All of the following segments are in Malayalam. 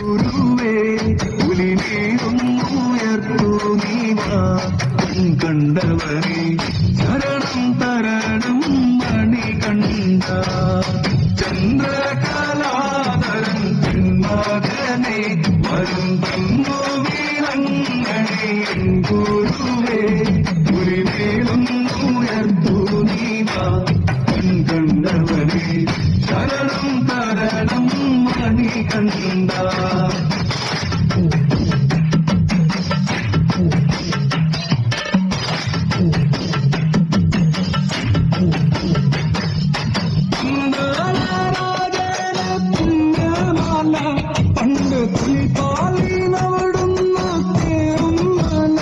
ഗുരുവേ പുലിനീരുയർത്തു നീവാ കണ്ടവനെ ശരണം തരണം മണികണ്ഠ ചന്ദ്രകലാധരൻ മകനെ വരും തന്നു വീരങ്ങളെ ഗുരുവേ പുലിനീരുയർത്തു നീവാ കണ്ടവനെ ശരണം തരണം മണികണ്ഠ പണ്ട് പുലിപാലിനവിടുന്ന തേറുമല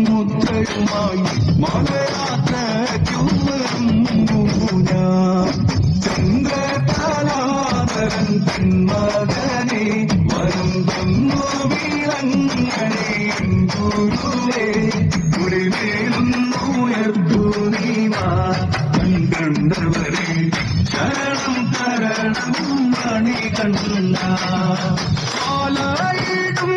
മുദ്രയുമായി മലയാത്ര ചന്ദ്രകലാധരൻ മകനെ വരും തന്നു വീരങ്ങളെ ഗുരുവേ പുലിമേലുയർത്തു നീവാ കണ്ടവരെ ശരണം തരണം മണികണ്ഠ ആലയിടും